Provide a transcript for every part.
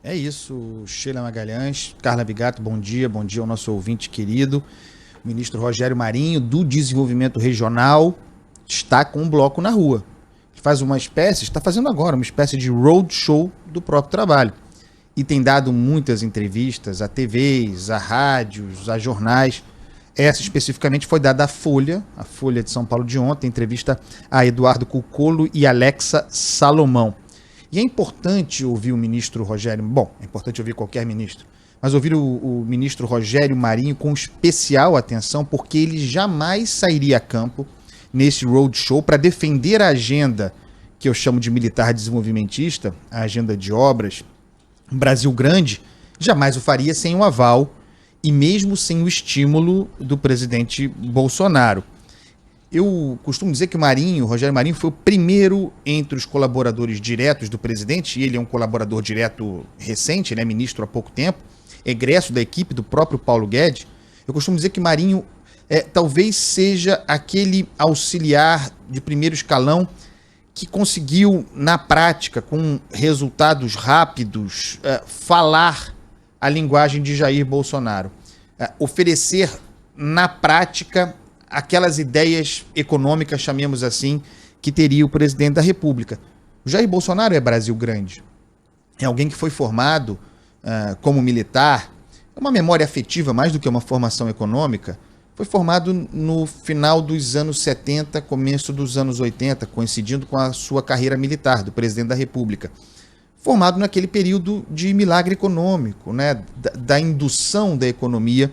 É isso, Sheila Magalhães, Carla Bigato, bom dia ao nosso ouvinte querido. O ministro Rogério Marinho, do Desenvolvimento Regional, está com um bloco na rua. Faz uma espécie, está fazendo agora, uma espécie de roadshow do próprio trabalho. E tem dado muitas entrevistas a TVs, a rádios, a jornais. Essa especificamente foi dada à Folha, a Folha de São Paulo de ontem, entrevista a Eduardo Cucolo e Alexa Salomão. E é importante ouvir o ministro Rogério, é importante ouvir qualquer ministro, mas ouvir o ministro Rogério Marinho com especial atenção, porque ele jamais sairia a campo nesse roadshow para defender a agenda que eu chamo de militar desenvolvimentista, a agenda de obras, Brasil Grande, jamais o faria sem o aval e mesmo sem o estímulo do presidente Bolsonaro. Eu costumo dizer que o Rogério Marinho, foi o primeiro entre os colaboradores diretos do presidente, e ele é um colaborador direto recente, né, ministro há pouco tempo, egresso da equipe do próprio Paulo Guedes. Eu costumo dizer que Marinho talvez seja aquele auxiliar de primeiro escalão que conseguiu, na prática, com resultados rápidos, falar a linguagem de Jair Bolsonaro, oferecer na prática aquelas ideias econômicas, chamemos assim, que teria o presidente da República. O Jair Bolsonaro é Brasil Grande. É alguém que foi formado como militar, é uma memória afetiva mais do que uma formação econômica. Foi formado no final dos anos 70, começo dos anos 80, coincidindo com a sua carreira militar do presidente da República. Formado naquele período de milagre econômico, né, da indução da economia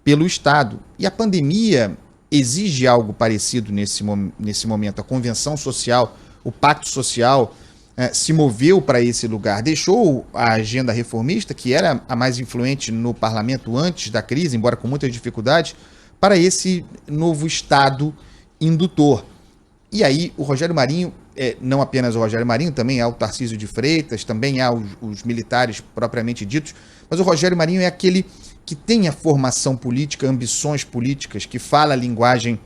pelo Estado. E a pandemia exige algo parecido nesse momento. A convenção social, o pacto social, se moveu para esse lugar, deixou a agenda reformista, que era a mais influente no parlamento antes da crise, embora com muitas dificuldades, para esse novo Estado indutor. E aí o Rogério Marinho, não apenas o Rogério Marinho, também há o Tarcísio de Freitas, também há os militares propriamente ditos, mas o Rogério Marinho é aquele que tem a formação política, ambições políticas, que fala a linguagem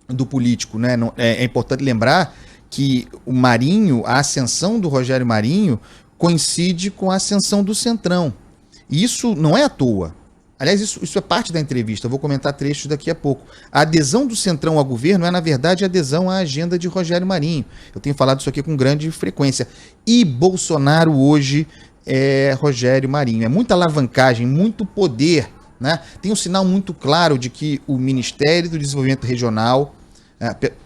do político, né? É importante lembrar que o Marinho, a ascensão do Rogério Marinho, coincide com a ascensão do Centrão. E isso não é à toa. Aliás, isso é parte da entrevista, eu vou comentar trechos daqui a pouco. A adesão do Centrão ao governo é, na verdade, a adesão à agenda de Rogério Marinho. Eu tenho falado isso aqui com grande frequência. E Bolsonaro hoje é Rogério Marinho. É muita alavancagem, muito poder, né? Tem um sinal muito claro de que o Ministério do Desenvolvimento Regional,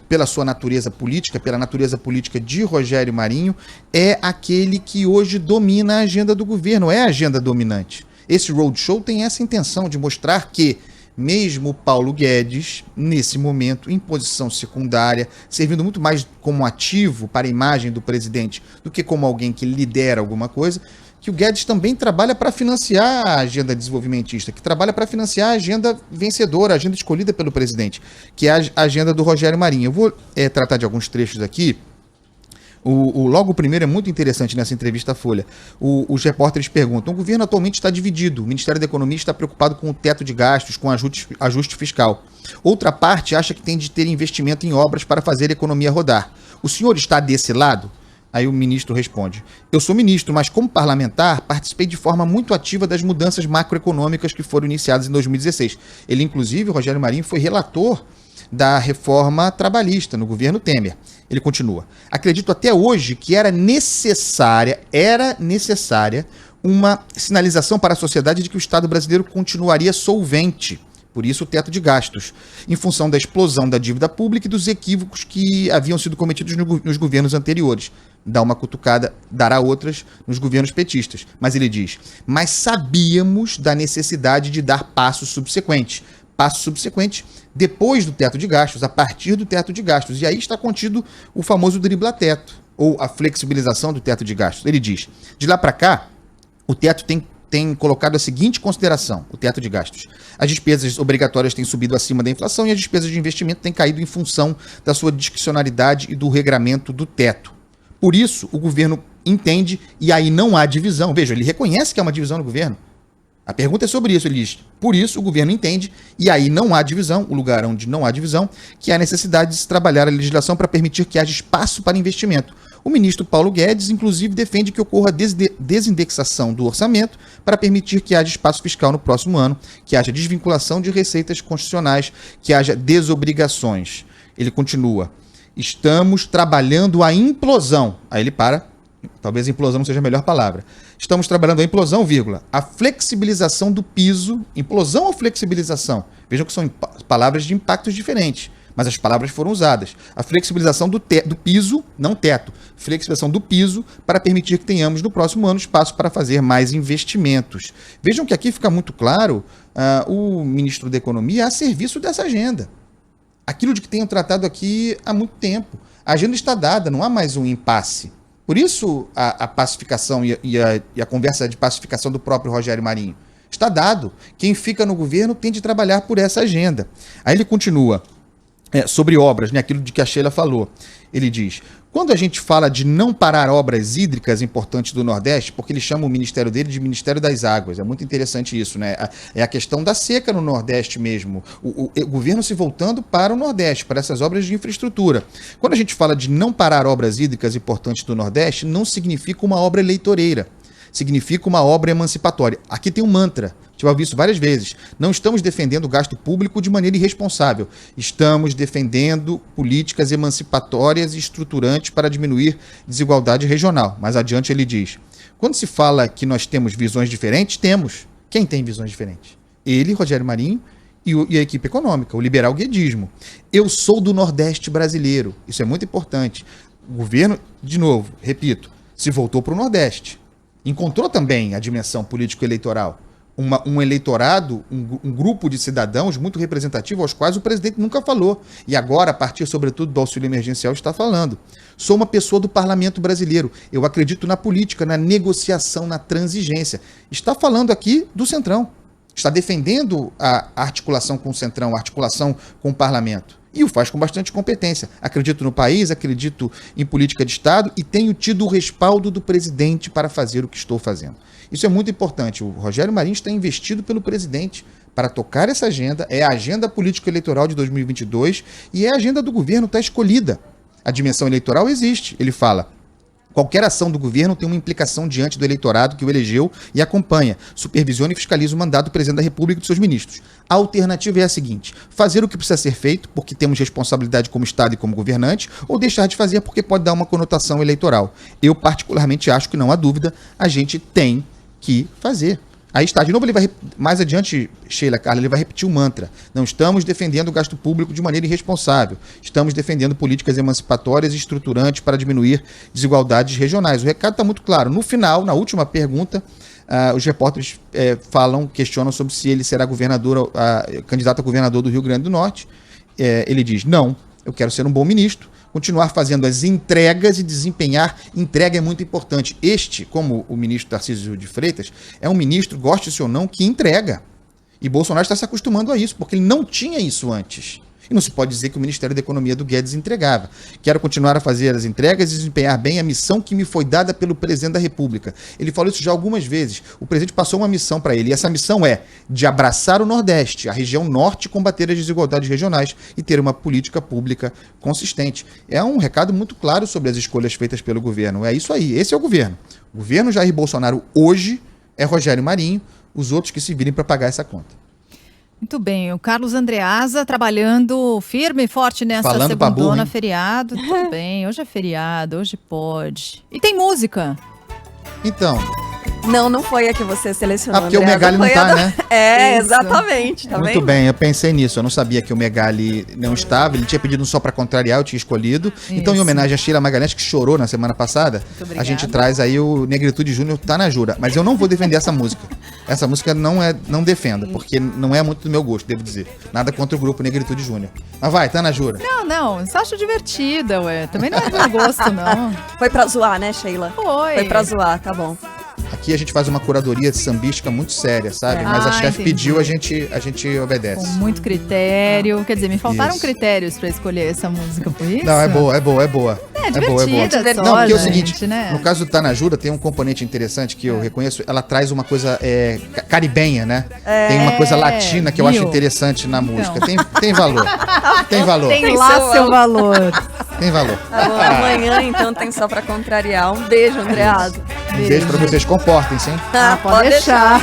pela sua natureza política, pela natureza política de Rogério Marinho, é aquele que hoje domina a agenda do governo, é a agenda dominante. Esse roadshow tem essa intenção de mostrar que mesmo Paulo Guedes, nesse momento, em posição secundária, servindo muito mais como ativo para a imagem do presidente do que como alguém que lidera alguma coisa, que o Guedes também trabalha para financiar a agenda desenvolvimentista, que trabalha para financiar a agenda vencedora, a agenda escolhida pelo presidente, que é a agenda do Rogério Marinho. Eu vou tratar de alguns trechos aqui. Logo o primeiro é muito interessante nessa entrevista à Folha. Os repórteres perguntam: o governo atualmente está dividido, o Ministério da Economia está preocupado com o teto de gastos, com ajuste fiscal. Outra parte acha que tem de ter investimento em obras para fazer a economia rodar. O senhor está desse lado? Aí o ministro responde: eu sou ministro, mas como parlamentar participei de forma muito ativa das mudanças macroeconômicas que foram iniciadas em 2016. Ele, inclusive, o Rogério Marinho, foi relator da reforma trabalhista no governo Temer. Ele continua: acredito até hoje que era necessária uma sinalização para a sociedade de que o Estado brasileiro continuaria solvente, por isso o teto de gastos, em função da explosão da dívida pública e dos equívocos que haviam sido cometidos nos governos anteriores. Dá uma cutucada, dará outras nos governos petistas. Mas ele diz: mas sabíamos da necessidade de dar passos subsequentes. Passo subsequente depois do teto de gastos, a partir do teto de gastos. E aí está contido o famoso dribla-teto, ou a flexibilização do teto de gastos. Ele diz: de lá para cá, o teto tem colocado a seguinte consideração, o teto de gastos: as despesas obrigatórias têm subido acima da inflação e as despesas de investimento têm caído em função da sua discricionalidade e do regramento do teto. Por isso, o governo entende, e aí não há divisão. Veja, ele reconhece que há uma divisão no governo. A pergunta é sobre isso, ele diz: por isso o governo entende, e aí não há divisão, o lugar onde não há divisão, que há necessidade de se trabalhar a legislação para permitir que haja espaço para investimento. O ministro Paulo Guedes, inclusive, defende que ocorra desindexação do orçamento para permitir que haja espaço fiscal no próximo ano, que haja desvinculação de receitas constitucionais, que haja desobrigações. Ele continua: estamos trabalhando a implosão. Aí ele para, talvez implosão não seja a melhor palavra. Estamos trabalhando a implosão, vírgula, a flexibilização do piso. Implosão ou flexibilização? Vejam que são palavras de impactos diferentes, mas as palavras foram usadas. A flexibilização do piso, não teto, flexibilização do piso para permitir que tenhamos no próximo ano espaço para fazer mais investimentos. Vejam que aqui fica muito claro o ministro da Economia a serviço dessa agenda. Aquilo de que tenho tratado aqui há muito tempo. A agenda está dada, não há mais um impasse. Por isso a pacificação e a conversa de pacificação do próprio Rogério Marinho. Está dado. Quem fica no governo tem de trabalhar por essa agenda. Aí ele continua sobre obras, né, aquilo de que a Sheila falou. Ele diz: quando a gente fala de não parar obras hídricas importantes do Nordeste, porque ele chama o ministério dele de Ministério das Águas, é muito interessante isso, né? É a questão da seca no Nordeste mesmo, o governo se voltando para o Nordeste, para essas obras de infraestrutura. Quando a gente fala de não parar obras hídricas importantes do Nordeste, não significa uma obra eleitoreira, significa uma obra emancipatória. Aqui tem um mantra, já ouvi isso várias vezes: não estamos defendendo o gasto público de maneira irresponsável, estamos defendendo políticas emancipatórias e estruturantes para diminuir desigualdade regional. Mais adiante ele diz: quando se fala que nós temos visões diferentes, temos. Quem tem visões diferentes? Ele, Rogério Marinho, e a equipe econômica, o liberal guedismo. Eu sou do Nordeste brasileiro, isso é muito importante. O governo, de novo, repito, se voltou para o Nordeste. Encontrou também a dimensão político-eleitoral. Um eleitorado, um grupo de cidadãos muito representativo aos quais o presidente nunca falou. E agora, a partir, sobretudo, do auxílio emergencial, está falando. Sou uma pessoa do parlamento brasileiro. Eu acredito na política, na negociação, na transigência. Está falando aqui do Centrão. Está defendendo a articulação com o Centrão, a articulação com o parlamento. E o faz com bastante competência. Acredito no país, acredito em política de Estado e tenho tido o respaldo do presidente para fazer o que estou fazendo. Isso é muito importante. O Rogério Marinho está investido pelo presidente para tocar essa agenda. É a agenda político-eleitoral de 2022 e é a agenda do governo, está escolhida. A dimensão eleitoral existe. Ele fala: qualquer ação do governo tem uma implicação diante do eleitorado que o elegeu e acompanha, supervisiona e fiscaliza o mandato do presidente da República e dos seus ministros. A alternativa é a seguinte: fazer o que precisa ser feito, porque temos responsabilidade como Estado e como governante, ou deixar de fazer porque pode dar uma conotação eleitoral. Eu, particularmente, acho que não há dúvida, a gente tem que fazer. Aí está, de novo, ele vai, mais adiante, Sheila, Carla, ele vai repetir o mantra: não estamos defendendo o gasto público de maneira irresponsável, estamos defendendo políticas emancipatórias e estruturantes para diminuir desigualdades regionais. O recado está muito claro. No final, na última pergunta, os repórteres questionam sobre se ele será candidato a governador do Rio Grande do Norte. Ele diz: não, eu quero ser um bom ministro, continuar fazendo as entregas e desempenhar. Entrega é muito importante. Como o ministro Tarcísio de Freitas, é um ministro, goste-se ou não, que entrega. E Bolsonaro está se acostumando a isso, porque ele não tinha isso antes. E não se pode dizer que o Ministério da Economia do Guedes entregava. Quero continuar a fazer as entregas e desempenhar bem a missão que me foi dada pelo presidente da República. Ele falou isso já algumas vezes. O presidente passou uma missão para ele, e essa missão é de abraçar o Nordeste, a região Norte, combater as desigualdades regionais e ter uma política pública consistente. É um recado muito claro sobre as escolhas feitas pelo governo. É isso aí, esse é o governo. O governo Jair Bolsonaro hoje é Rogério Marinho, os outros que se virem para pagar essa conta. Muito bem, o Carlos Andreasa trabalhando firme e forte nessa segundona, feriado. Tudo bem, hoje é feriado, hoje pode. E tem música. Então... Não foi a que você selecionou, porque Andreasa, o Megali não tá, né? Exatamente. Tá muito bem, eu pensei nisso. Eu não sabia que o Megali não estava. Ele tinha pedido só para contrariar, eu tinha escolhido. Isso. Então, em homenagem a Sheila Magalhães, que chorou na semana passada, a gente traz aí o Negritude Júnior, Tá na Jura. Mas eu não vou defender essa música. Essa música não defenda, porque não é muito do meu gosto, devo dizer. Nada contra o grupo Negritude Júnior. Mas vai, Tá na Jura. Não, só acho divertida, ué. Também não é do meu gosto, não. Foi pra zoar, né, Sheila? Foi pra zoar, tá bom. Aqui a gente faz uma curadoria sambística muito séria, sabe? Mas a chefe pediu, a gente obedece. Com muito critério. Quer dizer, me faltaram critérios pra escolher essa música, por isso? Não, é boa. É divertida, Não, porque é o seguinte, né? No caso do Tá na Jura, tem um componente interessante que eu reconheço. Ela traz uma coisa caribenha, né? Tem uma coisa latina que eu acho interessante na música. Tem valor. Tem valor. Tem lá seu valor. Tem valor. Tá bom, amanhã então tem só pra contrariar. Um beijo, Andreasa. Beijo pra vocês, comportem-se, hein? Pode deixar.